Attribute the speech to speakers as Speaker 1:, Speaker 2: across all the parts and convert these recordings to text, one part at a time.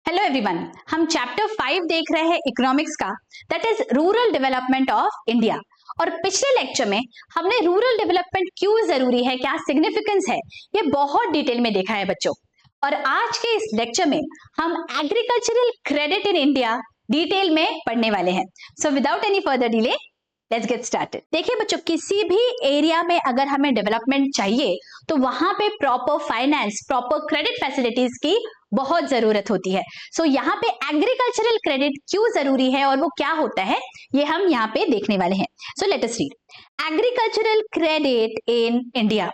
Speaker 1: Hello everyone, हम chapter 5 देख रहे हैं इकोनॉमिक्स का, that is rural development of India. और पिछले लेक्चर में हमने रूरल डेवलपमेंट क्यों जरूरी है, क्या सिग्निफिकेंस है, ये बहुत डिटेल में देखा है बच्चों। और आज के इस लेक्चर में हम agricultural credit in India detail में पढ़ने वाले हैं। So without any further delay let's get started. देखिए बच्चों, किसी भी एरिया में अगर हमें डेवलपमेंट चाहिए तो वहां पे proper finance, proper credit facilities की बहुत जरूरत होती है। सो यहाँ पे एग्रीकल्चरल क्रेडिट क्यों जरूरी है और वो क्या होता है, ये हम यहाँ पे देखने वाले हैं। सो let us read agricultural credit in India.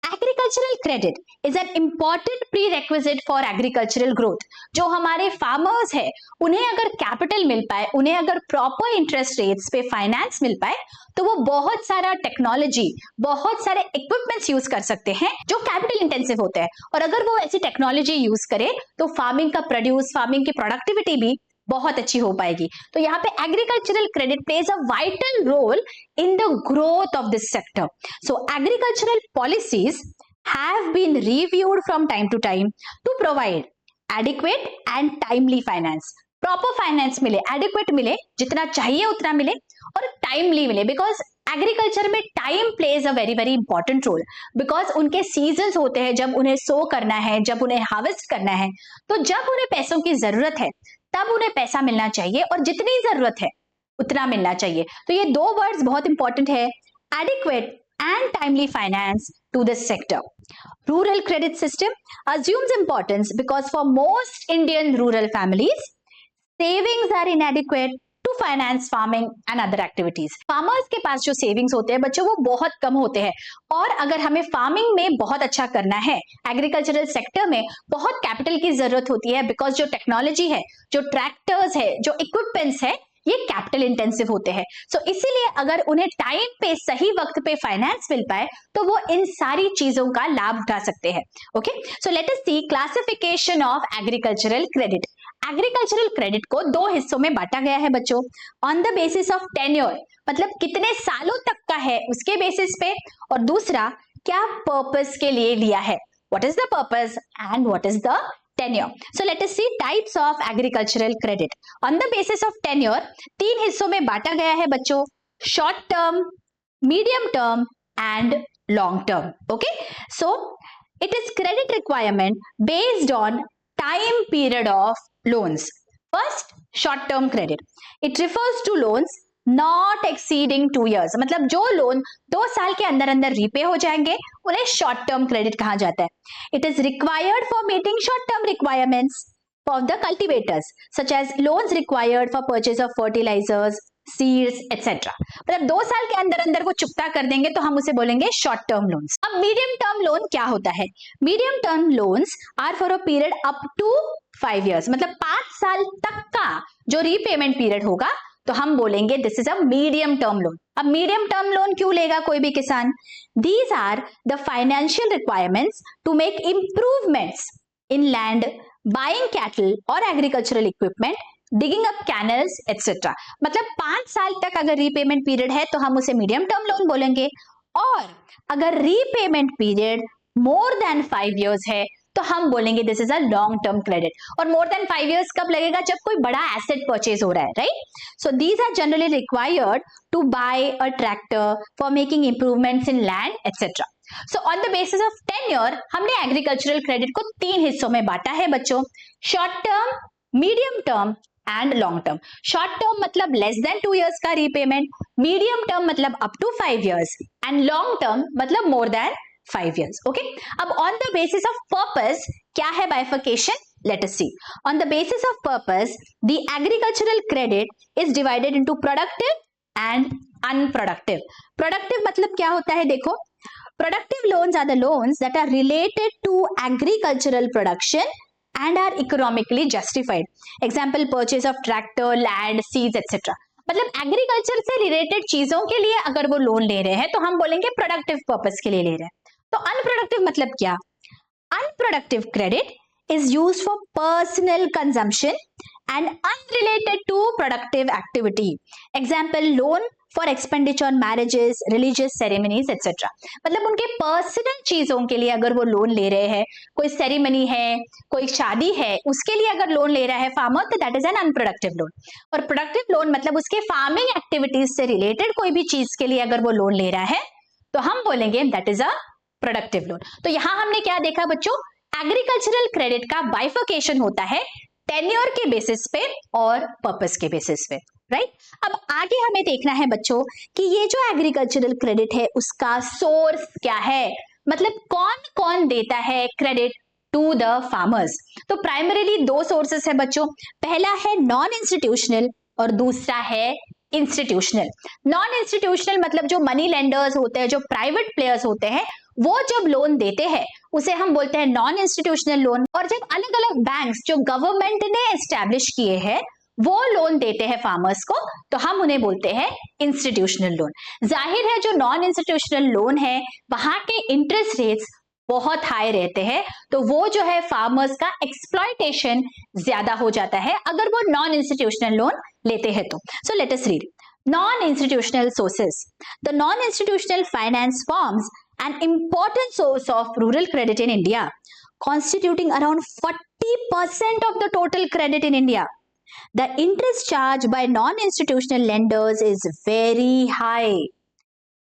Speaker 1: Agricultural credit is an important pre requisite for agricultural growth. जो हमारे फार्मर्स है उन्हें अगर कैपिटल मिल पाए, उन्हें अगर प्रॉपर इंटरेस्ट रेट्स पे फाइनेंस मिल पाए तो वो बहुत सारा टेक्नोलॉजी, बहुत सारे इक्विपमेंट्स यूज कर सकते हैं जो कैपिटल इंटेंसिव होते हैं। और अगर वो ऐसी टेक्नोलॉजी यूज करे तो फार्मिंग का प्रोड्यूस, फार्मिंग की प्रोडक्टिविटी भी बहुत अच्छी हो पाएगी। तो यहाँ पे agricultural credit plays a vital role in the growth of this sector. So agricultural policies have been reviewed from time to time to provide adequate and timely finance. Proper finance मिले, adequate मिले, जितना चाहिए उतना मिले और timely मिले, because agriculture में time plays a very very important role. Because उनके सीजन्स होते हैं, जब उन्हें सो करना है, जब उन्हें हार्वेस्ट करना है, तो जब उन्हें पैसों की जरूरत है तब उन्हें पैसा मिलना चाहिए और जितनी जरूरत है उतना मिलना चाहिए। तो ये दो वर्ड्स बहुत इंपॉर्टेंट है, adequate and timely finance to this sector. Rural credit system assumes importance because for most Indian rural families savings are inadequate to finance farming and other activities. Farmers के पास जो सेविंग्स होते हैं बच्चों वो बहुत कम होते हैं, और अगर हमें फार्मिंग में बहुत अच्छा करना है, एग्रीकल्चरल सेक्टर में बहुत कैपिटल की जरूरत होती है, बिकॉज जो टेक्नोलॉजी है, जो ट्रैक्टर्स है, जो इक्विपमेंट्स है, ये कैपिटल इंटेंसिव होते हैं। सो इसीलिए अगर उन्हें टाइम पे, सही वक्त पे फाइनेंस मिल पाए तो वो इन सारी चीजों का लाभ उठा सकते हैं। Okay, so let us see classification of agricultural credit. Agricultural credit को दो हिस्सों में बांटा गया है बच्चों, on the basis of tenure, मतलब कितने सालों तक का है उसके बेसिस पे, और दूसरा क्या पर्पस के लिए लिया है, what is the purpose and what is the tenure. So let us see types of agricultural credit. On the basis of tenure, तीन हिस्सों में बांटा गया है बच्चों, short term, medium term and long term. Okay, so it is credit requirement based on time period of loans. First, short term credit. It refers to loans not exceeding 2 years, मतलब जो loan 2 साल के अंदर अंदर repay हो जाएंगे उन्हें short term credit कहा जाता है। It is required for meeting short term requirements for the cultivators, such as loans required for purchase of fertilizers, seeds etcetera. मतलब 2 साल के अंदर अंदर वो चुकता कर देंगे तो हम उसे बोलेंगे शॉर्ट टर्म लोन्स। अब मीडियम टर्म लोन क्या होता है? Medium term loans are for a period up to 5 years, मतलब 5 साल तक का जो रीपेमेंट पीरियड होगा तो हम बोलेंगे this is a medium term loan. अब मीडियम टर्म लोन क्यों लेगा कोई भी किसान? These are the financial requirements to make improvements in land, buying cattle और agricultural equipment, digging up canals etcetera. मतलब 5 साल तक अगर रीपेमेंट पीरियड है तो हम उसे मीडियम टर्म लोन बोलेंगे, और अगर repayment period more than 5 years है तो हम बोलेंगे this is a long term credit. और मोर देन 5 years कब लगेगा? जब कोई बड़ा एसेट परचेज हो रहा है, right? So these are generally required to buy a tractor for making improvements in land etcetera. So on the basis of tenure हमने एग्रीकल्चरल क्रेडिट को 3 हिस्सों में बांटा है बच्चों, short term, medium term and long term. Short term मतलब less than 2 years का repayment, medium term मतलब up to 5 years and long term मतलब मोर देन 5 years. Okay, अब on the basis of purpose क्या है bifurcation? Let us see. On the basis of purpose, the agricultural credit is divided into productive and unproductive. Productive मतलब क्या होता है? देखो, productive loans are the loans that are related to agricultural production and are economically justified. Example, purchase of tractor, land, seeds, etc. मतलब agriculture से related चीजों के लिए अगर वो लोन ले रहे हैं तो हम बोलेंगे प्रोडक्टिव पर्पस के लिए ले रहे हैं। तो अनप्रोडक्टिव मतलब क्या? Unproductive credit is used for personal consumption and unrelated to productive activity. Example, loan for expenditure on marriages, religious ceremonies etcetera. मतलब उनके पर्सनल चीजों के लिए अगर वो लोन ले रहे हैं, कोई सेरेमनी है, कोई शादी है, उसके लिए अगर लोन ले रहा है फार्मर, तो that is an unproductive loan. और प्रोडक्टिव लोन मतलब उसके फार्मिंग एक्टिविटीज से रिलेटेड कोई भी चीज के लिए अगर वो लोन ले रहा है तो हम बोलेंगे that is a productive loan. तो यहां हमने क्या देखा बच्चों, एग्रीकल्चरल क्रेडिट का बाइफर्केशन होता है टेन्योर के बेसिस पे और पर्पस के बेसिस पे, राइट। अब आगे हमें देखना है बच्चों कि ये जो एग्रीकल्चरल क्रेडिट है उसका सोर्स क्या है, मतलब कौन कौन देता है क्रेडिट टू द फार्मर्स। तो प्राइमरीली दो सोर्सेस है बच्चों, पहला है नॉन इंस्टीट्यूशनल और दूसरा है इंस्टीट्यूशनल। नॉन इंस्टीट्यूशनल मतलब जो मनी लेंडर्स होते हैं, जो प्राइवेट प्लेयर्स होते हैं, वो जब लोन देते हैं उसे हम बोलते हैं नॉन इंस्टीट्यूशनल लोन। और जब अलग अलग बैंक्स जो गवर्नमेंट ने एस्टैब्लिश किए हैं वो लोन देते हैं फार्मर्स को, तो हम उन्हें बोलते हैं इंस्टीट्यूशनल लोन। जाहिर है जो नॉन इंस्टीट्यूशनल लोन है वहां के इंटरेस्ट रेट्स बहुत हाई रहते हैं, तो वो जो है फार्मर्स का एक्सप्लॉयटेशन ज्यादा हो जाता है अगर वो नॉन इंस्टीट्यूशनल लोन लेते हैं तो। सो let us read non-institutional sources. The non-institutional finance forms an important source of rural credit in India, constituting around 40% of the total credit in India. The interest charged by non-institutional lenders is very high.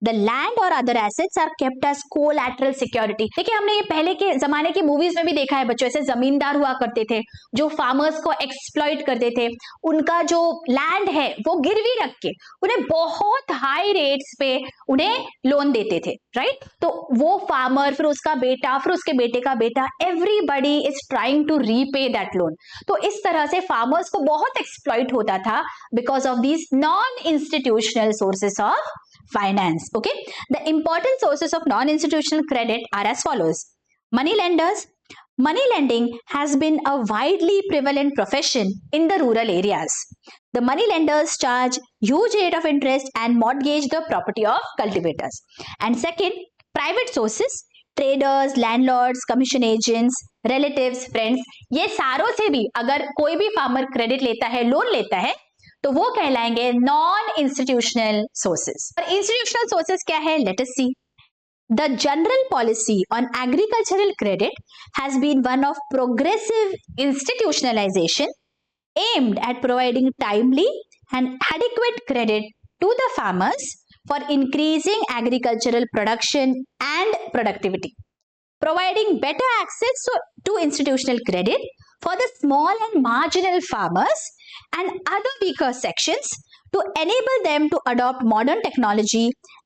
Speaker 1: The land or other assets are kept as collateral security. देखिए हमने ये पहले के जमाने की movies में भी देखा है बच्चों, ऐसे जमींदार हुआ करते थे जो फार्मर्स को एक्सप्लॉइट करते थे, उनका जो लैंड है वो गिरवी रख के उन्हें बहुत हाई रेट्स पे उन्हें लोन देते थे, राइट। तो वो फार्मर, फिर उसका बेटा, फिर उसके बेटे का बेटा, everybody is trying to repay that loan. तो इस तरह से फार्मर्स को बहुत एक्सप्लॉइट होता था because of these non institutional sources of finance. Okay, the important sources of non-institutional credit are as follows. Money lenders. Money lending has been a widely prevalent profession in the rural areas. The money lenders charge huge rate of interest and mortgage the property of cultivators. And second, private sources, traders, landlords, commission agents, relatives, friends, ये सारों से भी अगर कोई भी farmer credit लेता है, loan लेता है, तो वो कहलाएंगे नॉन इंस्टीट्यूशनल सोर्सेस। और इंस्टीट्यूशनल सोर्सेस क्या है, let us see. The general policy on agricultural credit has been one of progressive institutionalisation aimed at providing timely and adequate credit to the farmers for increasing agricultural production and productivity, providing better access to institutional credit for the small and marginal farmers and other weaker sections to enable them to adopt modern technology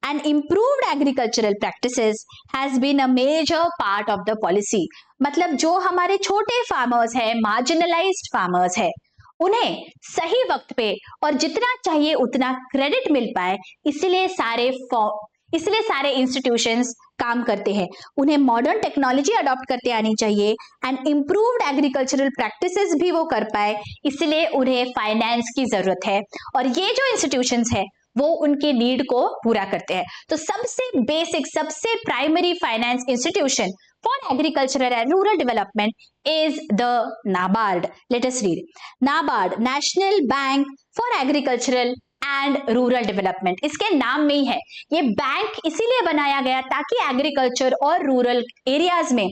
Speaker 1: and improved agricultural practices has been a major part of the policy. मतलब जो हमारे छोटे farmers हैं, marginalized farmers हैं, उन्हें सही वक्त पे और जितना चाहिए उतना क्रेडिट मिल पाए, इसलिए सारे इंस्टीट्यूशंस काम करते हैं। उन्हें मॉडर्न टेक्नोलॉजी अडॉप्ट करते आनी चाहिए एंड इम्प्रूव्ड एग्रीकल्चरल प्रैक्टिसेस भी वो कर पाए, इसलिए उन्हें फाइनेंस की जरूरत है। और ये जो इंस्टीट्यूशंस है वो उनके नीड को पूरा करते हैं। तो सबसे बेसिक, सबसे primary finance institution for agricultural and rural development is the NABARD. Let us read. NABARD, national bank for agricultural and rural development, इसके नाम में ही है। ये बैंक इसीलिए बनाया गया ताकि एग्रीकल्चर और रूरल एरियाज में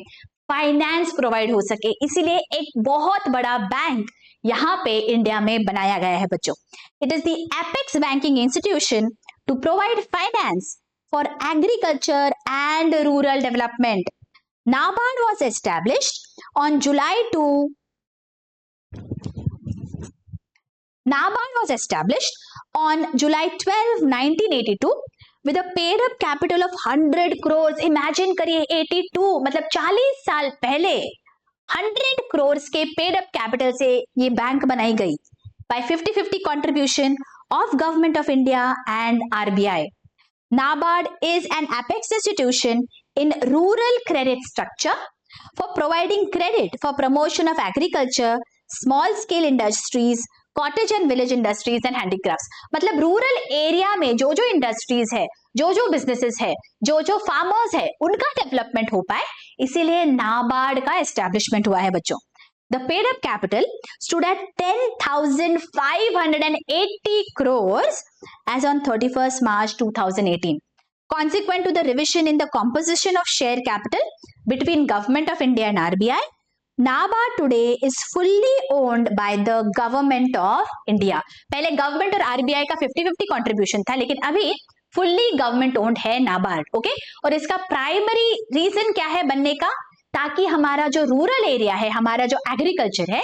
Speaker 1: फाइनेंस प्रोवाइड हो सके, इसीलिए एक बहुत बड़ा बैंक यहाँ पे इंडिया में बनाया गया है बच्चों। It is the apex banking institution to provide finance for agriculture and rural development. NABARD was established on July 12, 1982 with a paid up capital of 100 crores. Imagine करिए 82 मतलब 40 साल पहले 100 crores के पेड अप कैपिटल से ये बैंक बनाई गई by 50-50 contribution of Government of India and RBI. NABARD is an apex institution in rural credit structure for providing credit for promotion of agriculture, small scale industries, cottage and village industries and handicrafts. मतलब rural area में जो जो industries है, जो जो businesses है, जो जो फार्मर्स है, उनका डेवलपमेंट हो पाए, इसीलिए नाबार्ड का एस्टैब्लिशमेंट हुआ है बच्चों। The paid up capital stood at 10,580 crores as on 31st March 2018. Consequent to the revision in the composition of share capital between Government of India and RBI, NABARD today is fully owned by the Government of India. पहले government और RBI का 50-50 contribution था, लेकिन अभी fully government owned है NABARD. Okay, और इसका primary reason क्या है बनने का? ताकि हमारा जो रूरल एरिया है, हमारा जो एग्रीकल्चर है,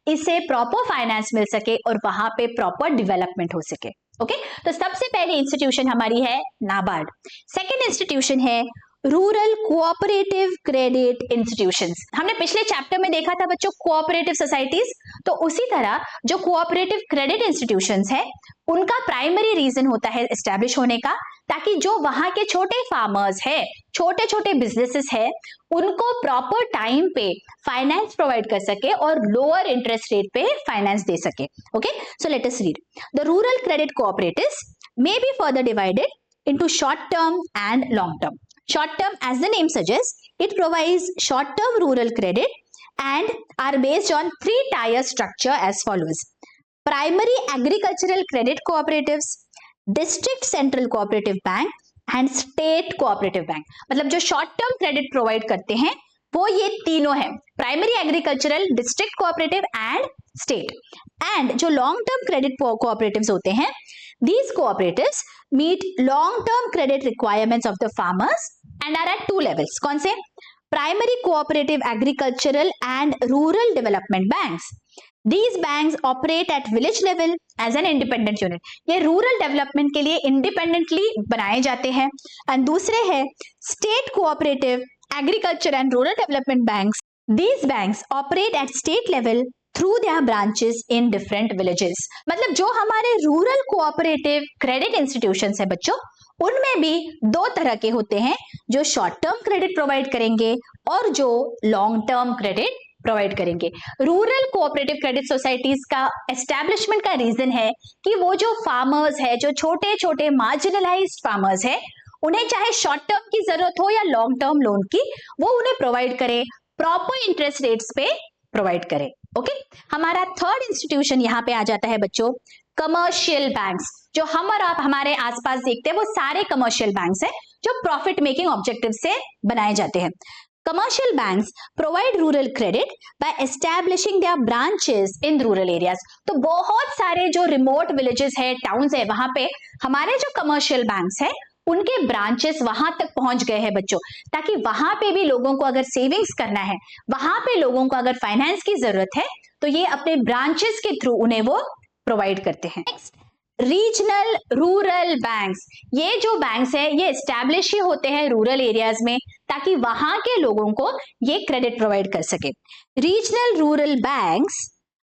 Speaker 1: इसे प्रॉपर फाइनेंस मिल सके और वहां पे प्रॉपर डेवलपमेंट हो सके. ओके, तो सबसे पहली इंस्टीट्यूशन हमारी है नाबार्ड. सेकेंड इंस्टीट्यूशन है रूरल कोऑपरेटिव क्रेडिट इंस्टीट्यूशंस. हमने पिछले चैप्टर में देखा था बच्चों कोऑपरेटिव सोसाइटीज, तो उसी तरह जो कोऑपरेटिव क्रेडिट इंस्टीट्यूशंस है उनका प्राइमरी रीजन होता है एस्टैब्लिश होने का, ताकि जो वहां के छोटे फार्मर्स है, छोटे छोटे बिजनेसेस है, उनको प्रॉपर टाइम पे फाइनेंस प्रोवाइड कर सके और लोअर इंटरेस्ट रेट पे फाइनेंस दे सके. Okay, so let us read. The rural credit cooperatives may be further divided into short term and long term. Short term, as the name suggests, it provides short term rural credit and are based on 3-tier structure as follows. Primary agricultural credit cooperatives, district central cooperative bank and state cooperative bank. मतलब जो short term credit provide करते हैं वो ये तीनों है, primary agricultural, district cooperative and state. And जो long term credit cooperatives होते हैं, these cooperatives meet long term credit requirements of the farmers and are at 2 levels. कौन से? Primary cooperative agricultural and rural development banks. These banks operate at village level as an independent unit. ये rural development के लिए independently बनाए जाते हैं. and दूसरे है state cooperative agriculture and rural development banks. These banks operate at state level through their branches in different villages. मतलब जो हमारे रूरल कोऑपरेटिव क्रेडिट इंस्टीट्यूशंस है बच्चों, उनमें भी दो तरह के होते हैं, जो शॉर्ट टर्म क्रेडिट प्रोवाइड करेंगे और जो लॉन्ग टर्म क्रेडिट प्रोवाइड करेंगे. रूरल कोऑपरेटिव क्रेडिट सोसाइटीज का एस्टैब्लिशमेंट का रीजन है कि वो जो फार्मर्स है, जो छोटे छोटे मार्जिनलाइज्ड फार्मर्स है, उन्हें चाहे शॉर्ट टर्म की जरूरत हो या लॉन्ग टर्म लोन की, वो उन्हें प्रोवाइड करे, प्रॉपर इंटरेस्ट रेट्स पे प्रोवाइड करे. ओके, हमारा थर्ड इंस्टीट्यूशन यहाँ पे आ जाता है बच्चों कमर्शियल बैंक्स. जो हम और आप हमारे आसपास देखते हैं वो सारे कमर्शियल बैंक्स हैं जो प्रॉफिट मेकिंग ऑब्जेक्टिव से बनाए जाते हैं. Commercial banks provide rural credit by establishing their branches in rural areas. तो बहुत सारे जो रिमोट विलेजेस है, टाउन्स है, वहां पे हमारे जो कमर्शियल बैंक्स है उनके ब्रांचेस वहां तक पहुंच गए हैं बच्चों, ताकि वहां पे भी लोगों को अगर सेविंग्स करना है, वहां पे लोगों को अगर फाइनेंस की जरूरत है, तो ये अपने ब्रांचेस के थ्रू उन्हें वो प्रोवाइड करते हैं. Next, regional rural banks. ये जो बैंक्स है ये एस्टैब्लिश ही होते हैं रूरल एरियाज में, ताकि वहां के लोगों को ये क्रेडिट प्रोवाइड कर सके. Regional rural banks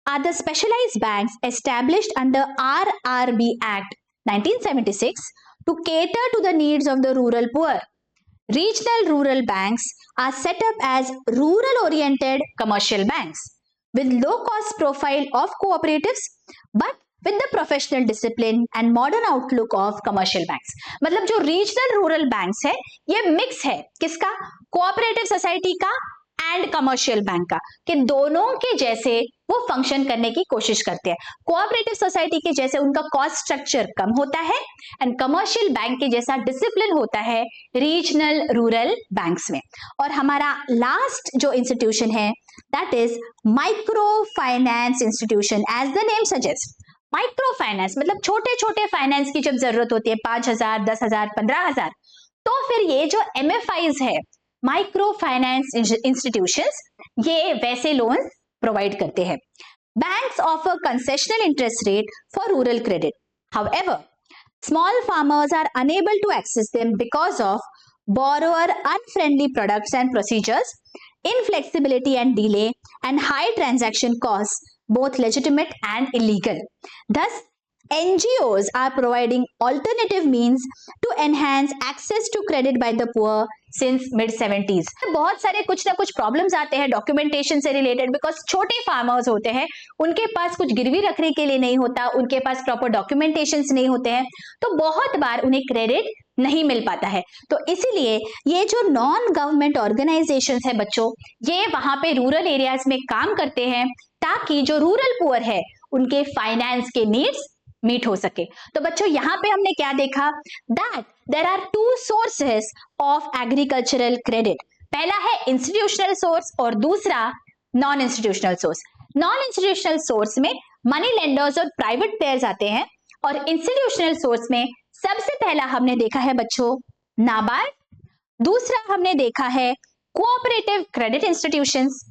Speaker 1: are the specialised banks established under RRB Act 1976 to cater to the needs of the rural poor. Regional rural banks are set up as rural oriented commercial banks with low cost profile of cooperatives but with the professional discipline and modern outlook of commercial banks. मतलब जो regional rural banks है ये mix है किसका? Cooperative society का and commercial bank का, कि दोनों के जैसे वो फंक्शन करने की कोशिश करते हैं. कोऑपरेटिव सोसाइटी के जैसे उनका कॉस्ट स्ट्रक्चर कम होता है एंड कमर्शियल बैंक के जैसा डिसिप्लिन होता है रीजनल रूरल बैंक्स में. और हमारा लास्ट जो इंस्टीट्यूशन है that is micro finance institution. As the name suggest, micro finance मतलब छोटे छोटे फाइनेंस की जब जरूरत होती है 5,000, 10,000, 15,000, तो फिर ये जो MFIs है, माइक्रो फाइनेंस इंस्टीट्यूशंस, ये वैसे लोन प्रोवाइड करते हैं. Banks offer concessional interest rate for rural credit. However, small farmers are unable to access them because of borrower unfriendly products and procedures, inflexibility and delay, and high transaction costs, both legitimate and illegal. Thus, NGOs are providing alternative means to enhance access to credit by the poor since mid 70s। बहुत सारे कुछ ना कुछ problems आते हैं documentation से related, because छोटे farmers होते हैं, उनके पास कुछ गिरवी रखने के लिए नहीं होता, उनके पास प्रॉपर डॉक्यूमेंटेशन नहीं होते हैं, तो बहुत बार उन्हें क्रेडिट नहीं मिल पाता है। तो इसीलिए ये जो नॉन गवर्नमेंट ऑर्गेनाइजेशंस है बच्चों, ये वहां पे रूरल एरियाज में काम करते हैं ताकि जो रूरल पुअर है उनके फाइनेंस के नीड्स मीट हो सके। तो बच्चों यहाँ पे हमने क्या देखा, that there are two sources of agricultural credit. पहला है इंस्टीट्यूशनल सोर्स और दूसरा non institutional source. Non institutional source में मनी लेंडर्स और प्राइवेट प्लेयर्स आते हैं, और इंस्टीट्यूशनल सोर्स में सबसे पहला हमने देखा है बच्चों नाबार्ड, दूसरा हमने देखा है cooperative credit institutions,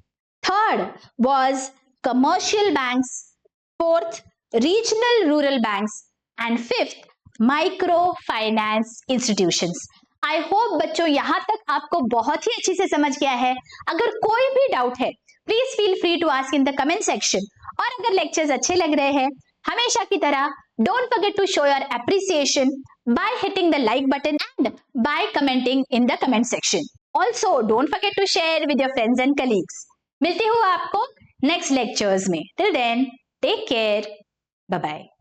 Speaker 1: third was commercial banks, fourth regional rural banks, and fifth micro finance institutions। I hope बच्चों यहां तक आपको बहुत ही अच्छी से समझ गया है। अगर कोई भी डाउट है please feel free to ask in the comment section, और अगर लेक्चर्स अच्छे लग रहे हैं हमेशा की तरह don't forget to show your appreciation by hitting the like button and by commenting in the comment section. Also don't forget to share with your friends and colleagues. मिलती हूँ आपको नेक्स्ट लेक्चर्स में। Till then take care, bye bye।